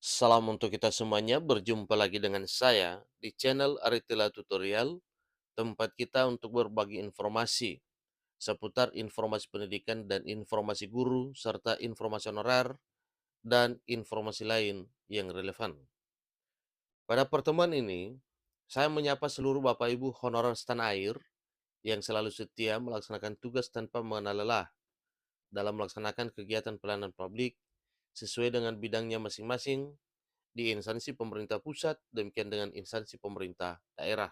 Salam untuk kita semuanya, berjumpa lagi dengan saya di channel Aritila Tutorial, tempat kita untuk berbagi informasi seputar informasi pendidikan dan informasi guru, serta informasi honorer dan informasi lain yang relevan. Pada pertemuan ini, saya menyapa seluruh Bapak Ibu honorer setanah air yang selalu setia melaksanakan tugas tanpa mengenal lelah dalam melaksanakan kegiatan pelayanan publik sesuai dengan bidangnya masing-masing di instansi pemerintah pusat, demikian dengan instansi pemerintah daerah.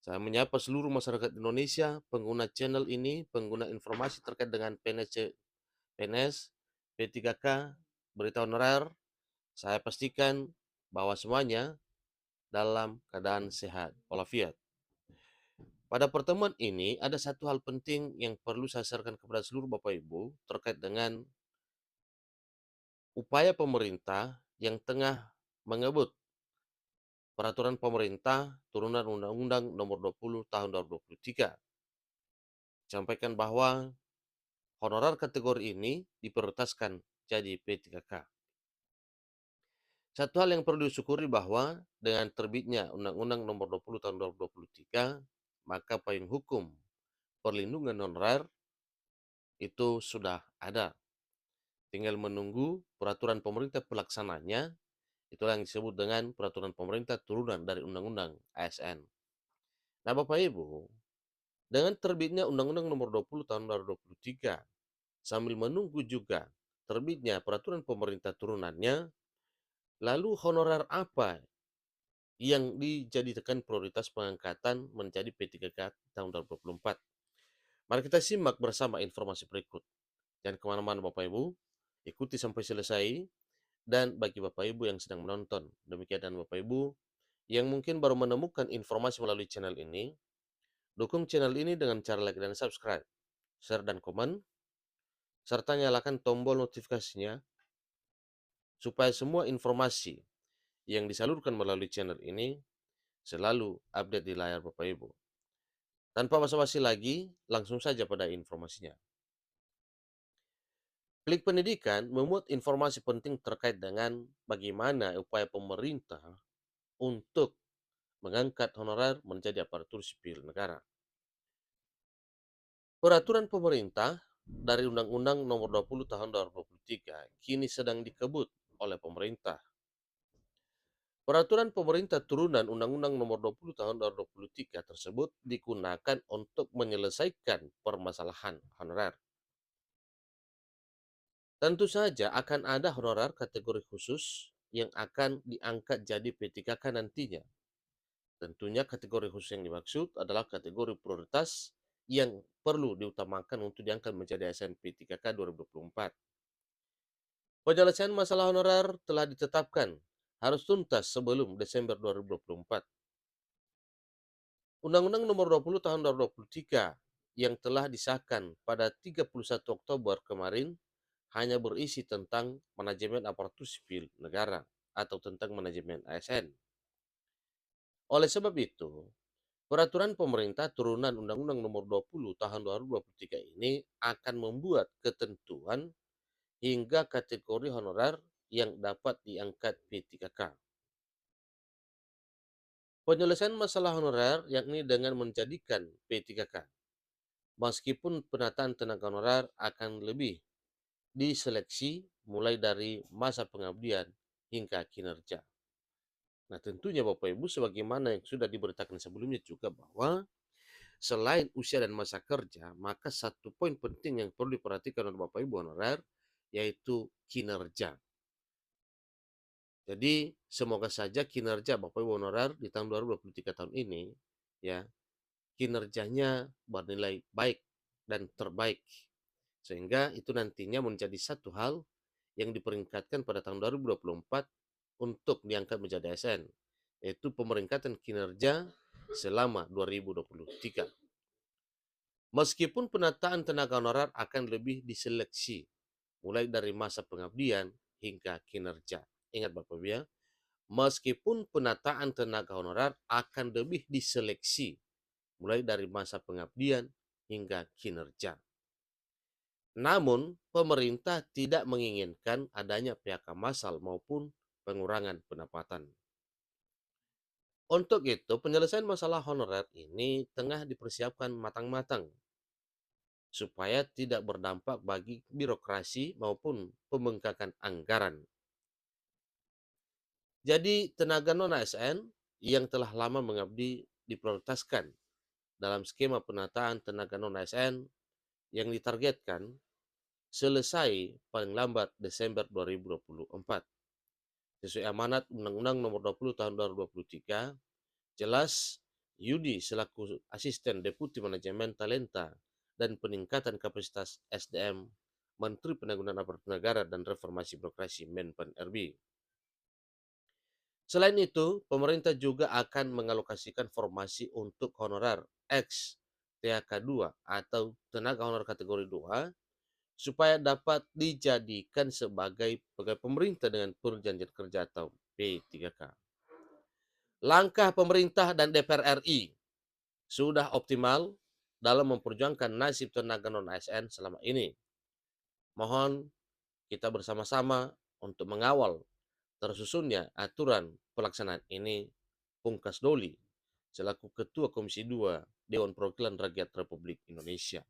Saya menyapa seluruh masyarakat Indonesia, pengguna channel ini, pengguna informasi terkait dengan PNS, P3K, berita honorer. Saya pastikan bahwa semuanya dalam keadaan sehat walafiat. Pada pertemuan ini, ada satu hal penting yang perlu saya sampaikan kepada seluruh Bapak Ibu terkait dengan upaya pemerintah yang tengah mengebut Peraturan Pemerintah Turunan Undang-Undang Nomor 20 Tahun 2023. Sampaikan bahwa honorer kategori ini diprioritaskan jadi P3K. Satu hal yang perlu disyukuri bahwa dengan terbitnya Undang-Undang Nomor 20 Tahun 2023, maka payung hukum perlindungan honorer itu sudah ada. Tinggal menunggu peraturan pemerintah pelaksananya, itulah yang disebut dengan peraturan pemerintah turunan dari Undang-Undang ASN. Nah, Bapak Ibu, dengan terbitnya Undang-Undang Nomor 20 Tahun 2023, sambil menunggu juga terbitnya peraturan pemerintah turunannya, lalu honorer apa yang dijadikan prioritas pengangkatan menjadi P3K tahun 2024? Mari kita simak bersama informasi berikut. Jangan kemana-mana Bapak Ibu, ikuti sampai selesai, dan bagi Bapak Ibu yang sedang menonton, demikian dan Bapak Ibu yang mungkin baru menemukan informasi melalui channel ini, dukung channel ini dengan cara like dan subscribe, share dan komen, serta nyalakan tombol notifikasinya supaya semua informasi yang disalurkan melalui channel ini selalu update di layar Bapak Ibu. Tanpa basa-basi lagi, langsung saja pada informasinya. Klik Pendidikan memuat informasi penting terkait dengan bagaimana upaya pemerintah untuk mengangkat honorer menjadi aparatur sipil negara. Peraturan pemerintah dari Undang-Undang Nomor 20 Tahun 2023 kini sedang dikebut oleh pemerintah. Peraturan pemerintah turunan Undang-Undang Nomor 20 Tahun 2023 tersebut digunakan untuk menyelesaikan permasalahan honorer. Tentu saja akan ada honorer kategori khusus yang akan diangkat jadi P3K nantinya. Tentunya kategori khusus yang dimaksud adalah kategori prioritas yang perlu diutamakan untuk diangkat menjadi ASN P3K 2024. Penyelesaian masalah honorer telah ditetapkan harus tuntas sebelum Desember 2024. Undang-Undang Nomor 20 Tahun 2023 yang telah disahkan pada 31 Oktober kemarin hanya berisi tentang manajemen aparatur sipil negara atau tentang manajemen ASN. Oleh sebab itu, peraturan pemerintah turunan Undang-Undang Nomor 20 Tahun 2023 ini akan membuat ketentuan hingga kategori honorer yang dapat diangkat P3K. Penyelesaian masalah honorer yakni dengan menjadikan P3K. Meskipun penataan tenaga honorer akan lebih diseleksi mulai dari masa pengabdian hingga kinerja. Nah, tentunya Bapak Ibu sebagaimana yang sudah diberitakan sebelumnya juga bahwa selain usia dan masa kerja, maka satu poin penting yang perlu diperhatikan oleh Bapak Ibu honorer yaitu kinerja. Jadi semoga saja kinerja Bapak Ibu honorer di tahun 2023 tahun ini ya kinerjanya bernilai baik dan terbaik, sehingga itu nantinya menjadi satu hal yang diperingkatkan pada tahun 2024 untuk diangkat menjadi ASN, yaitu pemeringkatan kinerja selama 2023. Meskipun penataan tenaga honorer akan lebih diseleksi mulai dari masa pengabdian hingga kinerja. Ingat Bapak Ibu ya, meskipun penataan tenaga honorer akan lebih diseleksi mulai dari masa pengabdian hingga kinerja. Namun, pemerintah tidak menginginkan adanya PHK massal maupun pengurangan pendapatan. Untuk itu, penyelesaian masalah honorer ini tengah dipersiapkan matang-matang supaya tidak berdampak bagi birokrasi maupun pembengkakan anggaran. Jadi, tenaga non-ASN yang telah lama mengabdi diprioritaskan dalam skema penataan tenaga non-ASN yang ditargetkan selesai paling lambat Desember 2024. Sesuai amanat Undang-Undang Nomor 20 Tahun 2023, jelas Yudi selaku Asisten Deputi Manajemen Talenta dan Peningkatan Kapasitas SDM Menteri Penanggulangan Aparatur Negara dan Reformasi Birokrasi Menpan RB. Selain itu, pemerintah juga akan mengalokasikan formasi untuk honorer X THK2 atau tenaga honorer kategori 2 supaya dapat dijadikan sebagai pegawai pemerintah dengan perjanjian kerja atau P3K. Langkah pemerintah dan DPR RI sudah optimal dalam memperjuangkan nasib tenaga non-ASN selama ini. Mohon kita bersama-sama untuk mengawal tersusunnya aturan pelaksanaan ini. Pungkas Doli selaku Ketua Komisi 2 Dewan Perwakilan Rakyat Republik Indonesia.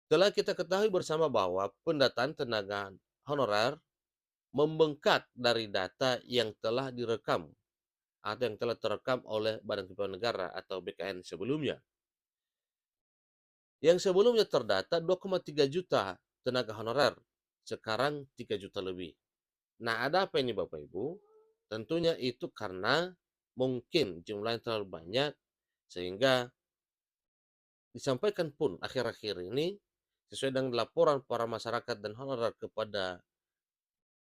Telah kita ketahui bersama bahwa pendataan tenaga honorer membengkak dari data yang telah direkam atau yang telah terekam oleh Badan Kepegawaian Negara atau BKN sebelumnya. Yang sebelumnya terdata 2,3 juta tenaga honorer, sekarang 3 juta lebih. Nah, ada apa ini Bapak Ibu? Tentunya itu karena mungkin jumlahnya terlalu banyak sehingga disampaikan pun akhir-akhir ini sesuai dengan laporan para masyarakat dan honorer kepada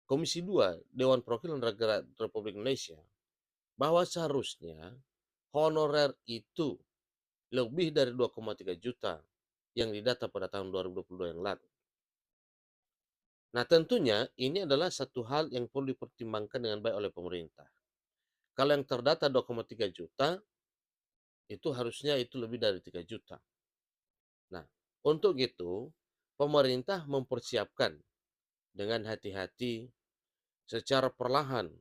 Komisi 2 Dewan Perwakilan Rakyat Republik Indonesia bahwa seharusnya honorer itu lebih dari 2,3 juta yang didata pada tahun 2022 yang lalu. Nah, tentunya ini adalah satu hal yang perlu dipertimbangkan dengan baik oleh pemerintah. Kalau yang terdata 2,3 juta, itu harusnya itu lebih dari 3 juta. Nah, untuk itu, pemerintah mempersiapkan dengan hati-hati secara perlahan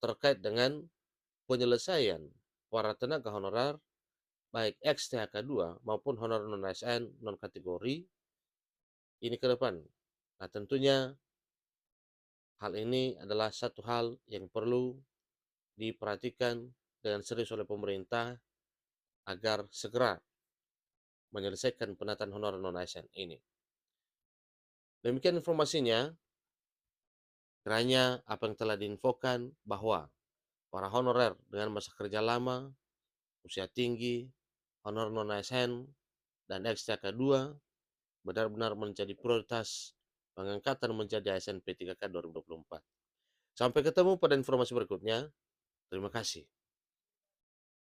terkait dengan penyelesaian para tenaga honorer baik XTHK2 maupun honorer non-ASN non-kategori ini ke depan. Nah, tentunya hal ini adalah satu hal yang perlu diperhatikan dengan serius oleh pemerintah agar segera menyelesaikan penataan honorer non-ASN ini. Demikian informasinya, kiranya apa yang telah diinfokan bahwa para honorer dengan masa kerja lama, usia tinggi, honorer non-ASN, dan XTK2 benar-benar menjadi prioritas pengangkatan menjadi ASN P3K 2024. Sampai ketemu pada informasi berikutnya. Terima kasih.